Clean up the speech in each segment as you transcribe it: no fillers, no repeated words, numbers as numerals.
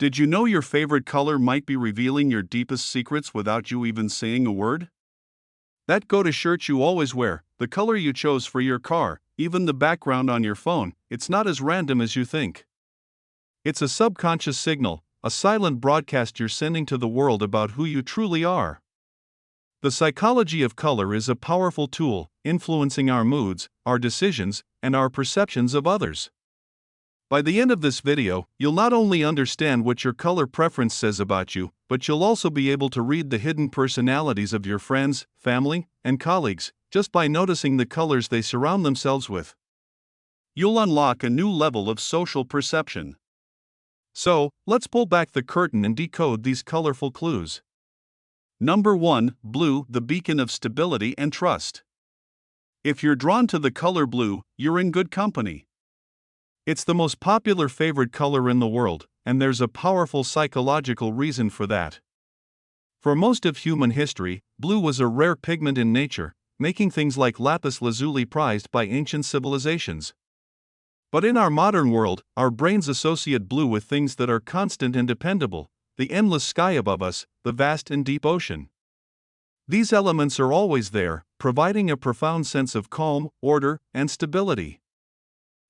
Did you know your favorite color might be revealing your deepest secrets without you even saying a word? That go-to shirt you always wear, the color you chose for your car, even the background on your phone, it's not as random as you think. It's a subconscious signal, a silent broadcast you're sending to the world about who you truly are. The psychology of color is a powerful tool, influencing our moods, our decisions, and our perceptions of others. By the end of this video, you'll not only understand what your color preference says about you, but you'll also be able to read the hidden personalities of your friends, family, and colleagues, just by noticing the colors they surround themselves with. You'll unlock a new level of social perception. So, let's pull back the curtain and decode these colorful clues. Number 1, blue, the beacon of stability and trust. If you're drawn to the color blue, you're in good company. It's the most popular favorite color in the world, and there's a powerful psychological reason for that. For most of human history, blue was a rare pigment in nature, making things like lapis lazuli prized by ancient civilizations. But in our modern world, our brains associate blue with things that are constant and dependable: the endless sky above us, the vast and deep ocean. These elements are always there, providing a profound sense of calm, order, and stability.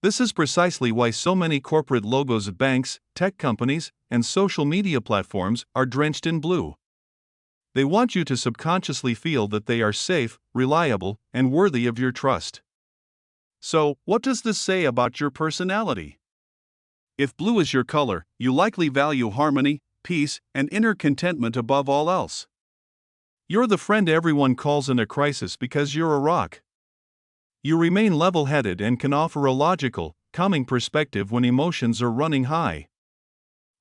This is precisely why so many corporate logos of banks, tech companies, and social media platforms are drenched in blue. They want you to subconsciously feel that they are safe, reliable, and worthy of your trust. So, what does this say about your personality? If blue is your color, you likely value harmony, peace, and inner contentment above all else. You're the friend everyone calls in a crisis because you're a rock. You remain level-headed and can offer a logical, calming perspective when emotions are running high.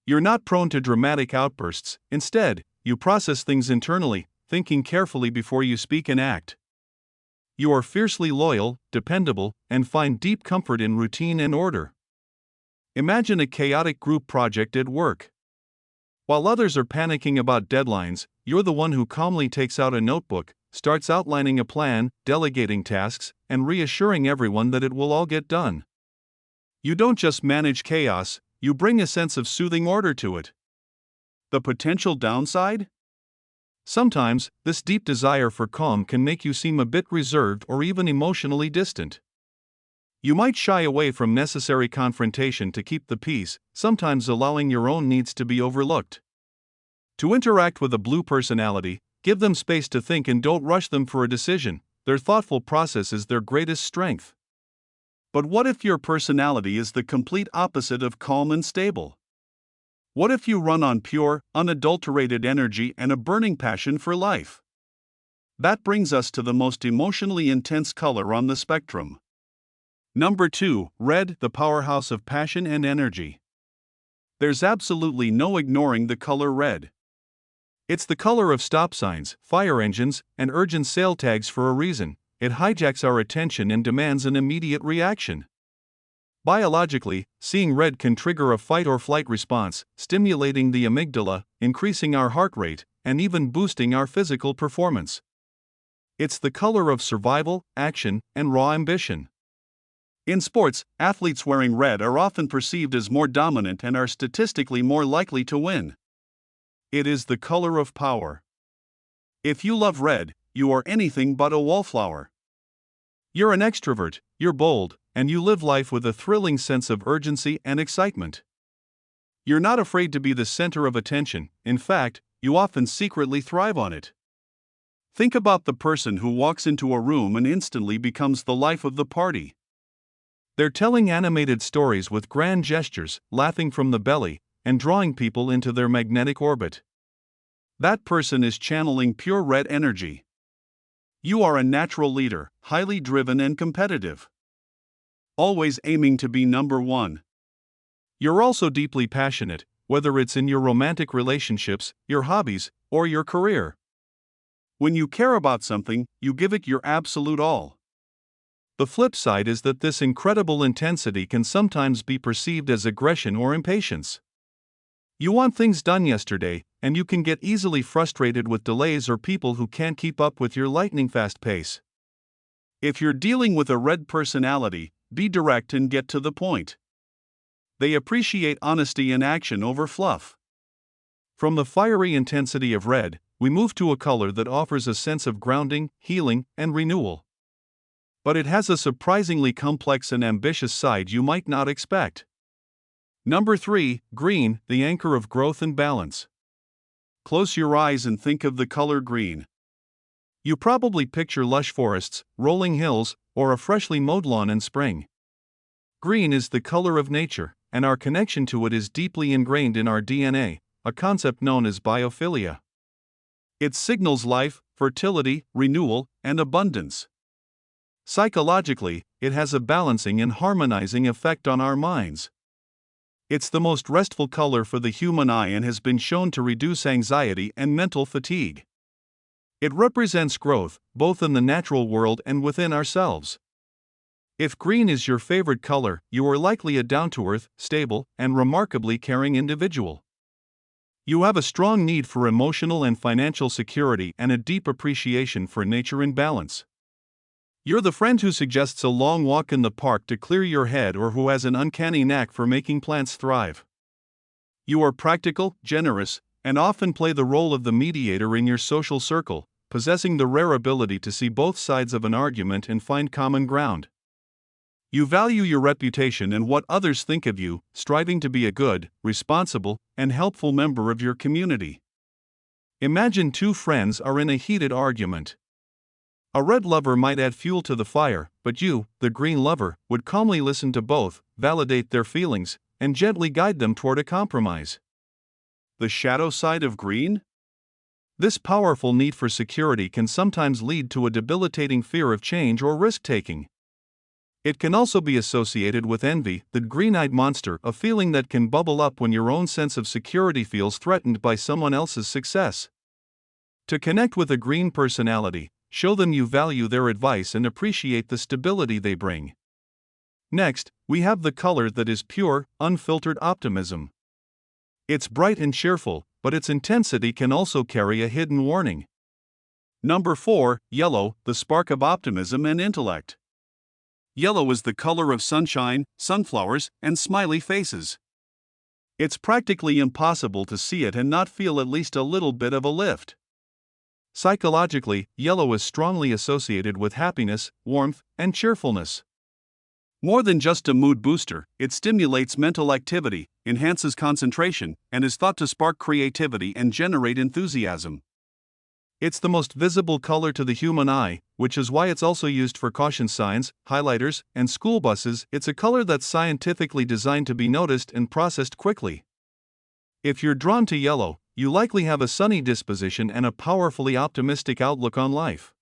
You're not prone to dramatic outbursts; instead, you process things internally, thinking carefully before you speak and act. You are fiercely loyal, dependable, and find deep comfort in routine and order. Imagine a chaotic group project at work. While others are panicking about deadlines, you're the one who calmly takes out a notebook, starts outlining a plan, delegating tasks, and reassuring everyone that it will all get done. You don't just manage chaos, you bring a sense of soothing order to it. The potential downside? Sometimes, this deep desire for calm can make you seem a bit reserved or even emotionally distant. You might shy away from necessary confrontation to keep the peace, sometimes allowing your own needs to be overlooked. To interact with a blue personality, give them space to think and don't rush them for a decision. Their thoughtful process is their greatest strength. But what if your personality is the complete opposite of calm and stable? What if you run on pure, unadulterated energy and a burning passion for life? That brings us to the most emotionally intense color on the spectrum. Number 2, red, the powerhouse of passion and energy. There's absolutely no ignoring the color red. It's the color of stop signs, fire engines, and urgent sale tags for a reason. It hijacks our attention and demands an immediate reaction. Biologically, seeing red can trigger a fight or flight response, stimulating the amygdala, increasing our heart rate, and even boosting our physical performance. It's the color of survival, action, and raw ambition. In sports, athletes wearing red are often perceived as more dominant and are statistically more likely to win. It is the color of power. If you love red, you are anything but a wallflower. You're an extrovert, you're bold, and you live life with a thrilling sense of urgency and excitement. You're not afraid to be the center of attention; in fact, you often secretly thrive on it. Think about the person who walks into a room and instantly becomes the life of the party. They're telling animated stories with grand gestures, laughing from the belly, and drawing people into their magnetic orbit. That person is channeling pure red energy. You are a natural leader, highly driven and competitive. Always aiming to be number 1. You're also deeply passionate, whether it's in your romantic relationships, your hobbies, or your career. When you care about something, you give it your absolute all. The flip side is that this incredible intensity can sometimes be perceived as aggression or impatience. You want things done yesterday, and you can get easily frustrated with delays or people who can't keep up with your lightning-fast pace. If you're dealing with a red personality, be direct and get to the point. They appreciate honesty in action over fluff. From the fiery intensity of red, we move to a color that offers a sense of grounding, healing, and renewal. But it has a surprisingly complex and ambitious side you might not expect. Number 3, green, the anchor of growth and balance. Close your eyes and think of the color green. You probably picture lush forests, rolling hills, or a freshly mowed lawn in spring. Green is the color of nature, and our connection to it is deeply ingrained in our DNA, a concept known as biophilia. It signals life, fertility, renewal, and abundance. Psychologically, it has a balancing and harmonizing effect on our minds. It's the most restful color for the human eye and has been shown to reduce anxiety and mental fatigue. It represents growth, both in the natural world and within ourselves. If green is your favorite color, you are likely a down-to-earth, stable, and remarkably caring individual. You have a strong need for emotional and financial security and a deep appreciation for nature and balance. You're the friend who suggests a long walk in the park to clear your head or who has an uncanny knack for making plants thrive. You are practical, generous, and often play the role of the mediator in your social circle, possessing the rare ability to see both sides of an argument and find common ground. You value your reputation and what others think of you, striving to be a good, responsible, and helpful member of your community. Imagine two friends are in a heated argument. A red lover might add fuel to the fire, but you, the green lover, would calmly listen to both, validate their feelings, and gently guide them toward a compromise. The shadow side of green? This powerful need for security can sometimes lead to a debilitating fear of change or risk-taking. It can also be associated with envy, the green-eyed monster, a feeling that can bubble up when your own sense of security feels threatened by someone else's success. To connect with a green personality, show them you value their advice and appreciate the stability they bring. Next, we have the color that is pure, unfiltered optimism. It's bright and cheerful, but its intensity can also carry a hidden warning. Number 4, yellow, the spark of optimism and intellect. Yellow is the color of sunshine, sunflowers, and smiley faces. It's practically impossible to see it and not feel at least a little bit of a lift. Psychologically, yellow is strongly associated with happiness, warmth, and cheerfulness. More than just a mood booster, it stimulates mental activity, enhances concentration, and is thought to spark creativity and generate enthusiasm. It's the most visible color to the human eye, which is why it's also used for caution signs, highlighters, and school buses. It's a color that's scientifically designed to be noticed and processed quickly. If you're drawn to yellow, you likely have a sunny disposition and a powerfully optimistic outlook on life.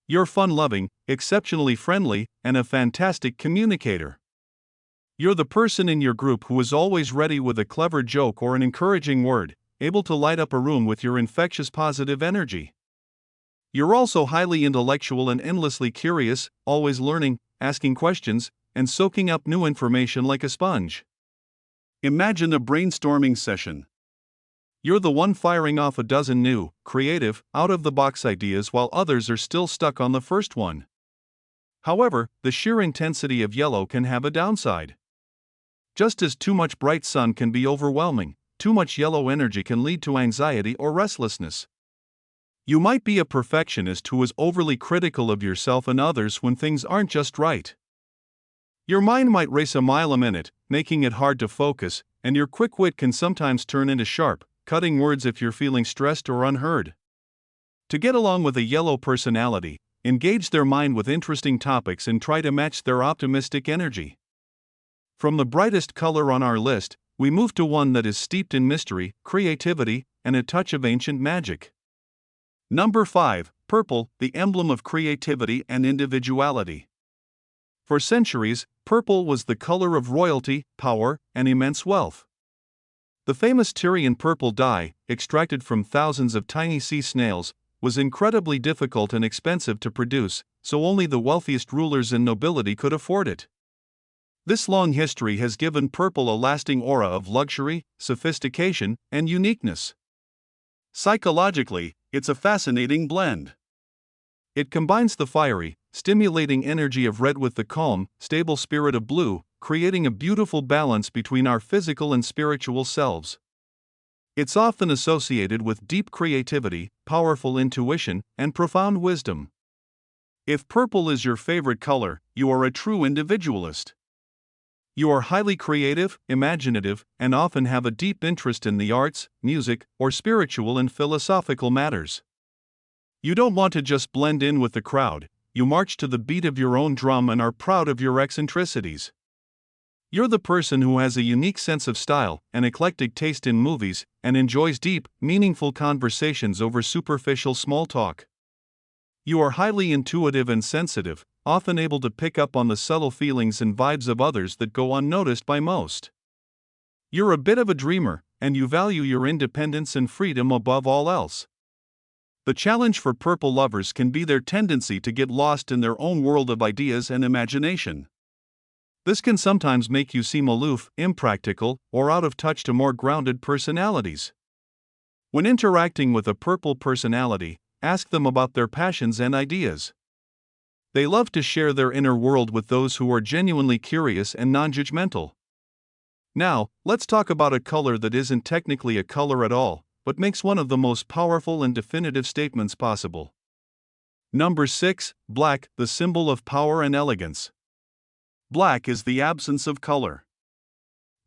You're fun-loving, exceptionally friendly, and a fantastic communicator. You're the person in your group who is always ready with a clever joke or an encouraging word, able to light up a room with your infectious positive energy. You're also highly intellectual and endlessly curious, always learning, asking questions, and soaking up new information like a sponge. Imagine a brainstorming session. You're the one firing off a dozen new, creative, out-of-the-box ideas while others are still stuck on the first one. However, the sheer intensity of yellow can have a downside. Just as too much bright sun can be overwhelming, too much yellow energy can lead to anxiety or restlessness. You might be a perfectionist who is overly critical of yourself and others when things aren't just right. Your mind might race a mile a minute, making it hard to focus, and your quick wit can sometimes turn into sharp, cutting words if you're feeling stressed or unheard. To get along with a yellow personality, engage their mind with interesting topics and try to match their optimistic energy. From the brightest color on our list, we move to one that is steeped in mystery, creativity, and a touch of ancient magic. Number 5, purple, the emblem of creativity and individuality. For centuries, purple was the color of royalty, power, and immense wealth. The famous Tyrian purple dye, extracted from thousands of tiny sea snails, was incredibly difficult and expensive to produce, so only the wealthiest rulers and nobility could afford it. This long history has given purple a lasting aura of luxury, sophistication, and uniqueness. Psychologically, it's a fascinating blend. It combines the fiery, stimulating energy of red with the calm, stable spirit of blue, creating a beautiful balance between our physical and spiritual selves. It's often associated with deep creativity, powerful intuition, and profound wisdom. If purple is your favorite color, you are a true individualist. You are highly creative, imaginative, and often have a deep interest in the arts, music, or spiritual and philosophical matters. You don't want to just blend in with the crowd, you march to the beat of your own drum and are proud of your eccentricities. You're the person who has a unique sense of style, an eclectic taste in movies, and enjoys deep, meaningful conversations over superficial small talk. You are highly intuitive and sensitive, often able to pick up on the subtle feelings and vibes of others that go unnoticed by most. You're a bit of a dreamer, and you value your independence and freedom above all else. The challenge for purple lovers can be their tendency to get lost in their own world of ideas and imagination. This can sometimes make you seem aloof, impractical, or out of touch to more grounded personalities. When interacting with a purple personality, ask them about their passions and ideas. They love to share their inner world with those who are genuinely curious and non-judgmental. Now, let's talk about a color that isn't technically a color at all, but makes one of the most powerful and definitive statements possible. Number 6, black, the symbol of power and elegance. Black is the absence of color.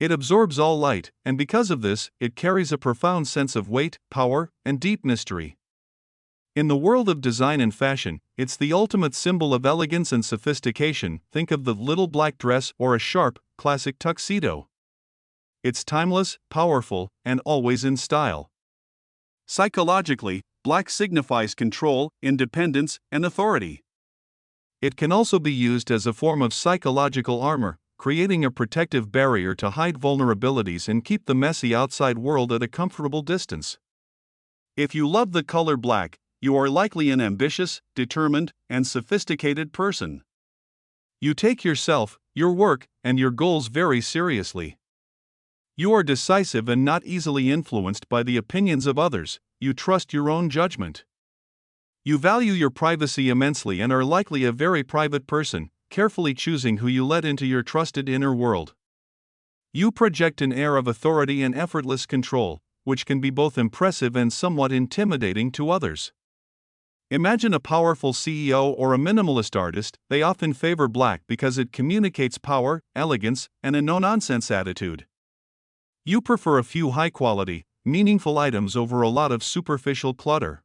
It absorbs all light, and because of this, it carries a profound sense of weight, power, and deep mystery. In the world of design and fashion, it's the ultimate symbol of elegance and sophistication. Think of the little black dress or a sharp, classic tuxedo. It's timeless, powerful, and always in style. Psychologically, black signifies control, independence, and authority. It can also be used as a form of psychological armor, creating a protective barrier to hide vulnerabilities and keep the messy outside world at a comfortable distance. If you love the color black, you are likely an ambitious, determined, and sophisticated person. You take yourself, your work, and your goals very seriously. You are decisive and not easily influenced by the opinions of others. You trust your own judgment. You value your privacy immensely and are likely a very private person, carefully choosing who you let into your trusted inner world. You project an air of authority and effortless control, which can be both impressive and somewhat intimidating to others. Imagine a powerful CEO or a minimalist artist. They often favor black because it communicates power, elegance, and a no-nonsense attitude. You prefer a few high-quality, meaningful items over a lot of superficial clutter.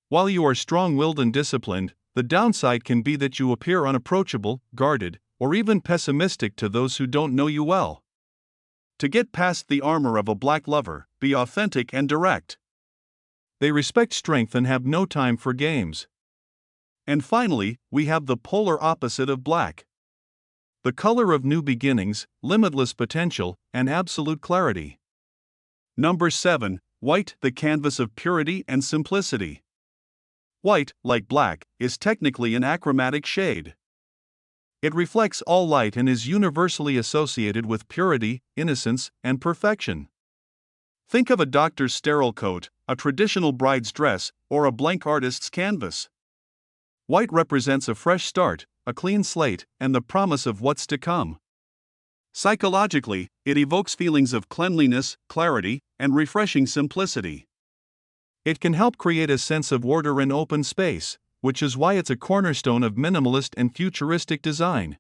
While you are strong-willed and disciplined, the downside can be that you appear unapproachable, guarded, or even pessimistic to those who don't know you well. To get past the armor of a black lover, be authentic and direct. They respect strength and have no time for games. And finally, we have the polar opposite of black. The color of new beginnings, limitless potential, and absolute clarity. Number 7, white, the canvas of purity and simplicity. White, like black, is technically an achromatic shade. It reflects all light and is universally associated with purity, innocence, and perfection. Think of a doctor's sterile coat, a traditional bride's dress, or a blank artist's canvas. White represents a fresh start, a clean slate, and the promise of what's to come. Psychologically, it evokes feelings of cleanliness, clarity, and refreshing simplicity. It can help create a sense of order and open space, which is why it's a cornerstone of minimalist and futuristic design.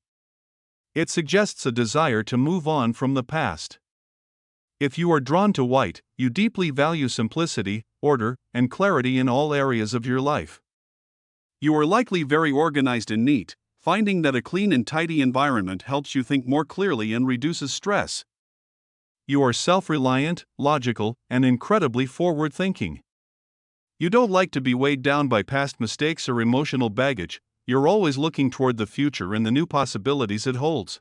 It suggests a desire to move on from the past. If you are drawn to white, you deeply value simplicity, order, and clarity in all areas of your life. You are likely very organized and neat, finding that a clean and tidy environment helps you think more clearly and reduces stress. You are self-reliant, logical, and incredibly forward-thinking. You don't like to be weighed down by past mistakes or emotional baggage. You're always looking toward the future and the new possibilities it holds.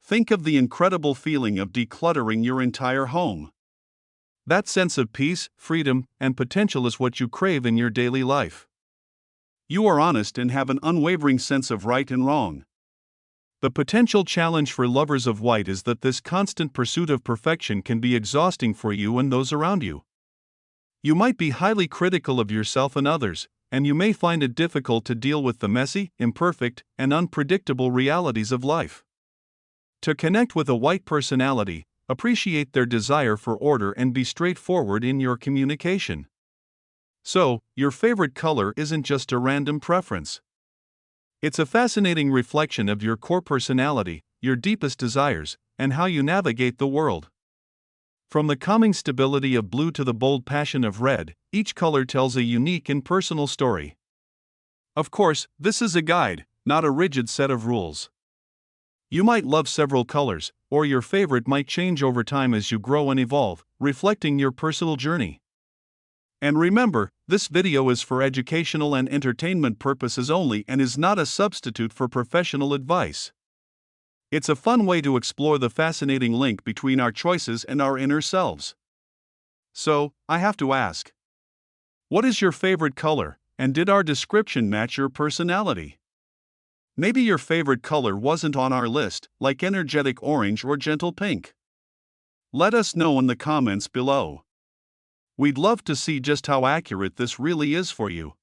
Think of the incredible feeling of decluttering your entire home. That sense of peace, freedom, and potential is what you crave in your daily life. You are honest and have an unwavering sense of right and wrong. The potential challenge for lovers of white is that this constant pursuit of perfection can be exhausting for you and those around you. You might be highly critical of yourself and others, and you may find it difficult to deal with the messy, imperfect, and unpredictable realities of life. To connect with a white personality, appreciate their desire for order and be straightforward in your communication. So, your favorite color isn't just a random preference. It's a fascinating reflection of your core personality, your deepest desires, and how you navigate the world. From the calming stability of blue to the bold passion of red, each color tells a unique and personal story. Of course, this is a guide, not a rigid set of rules. You might love several colors, or your favorite might change over time as you grow and evolve, reflecting your personal journey. And remember, this video is for educational and entertainment purposes only and is not a substitute for professional advice. It's a fun way to explore the fascinating link between our choices and our inner selves. So, I have to ask, what is your favorite color, and did our description match your personality? Maybe your favorite color wasn't on our list, like energetic orange or gentle pink. Let us know in the comments below. We'd love to see just how accurate this really is for you.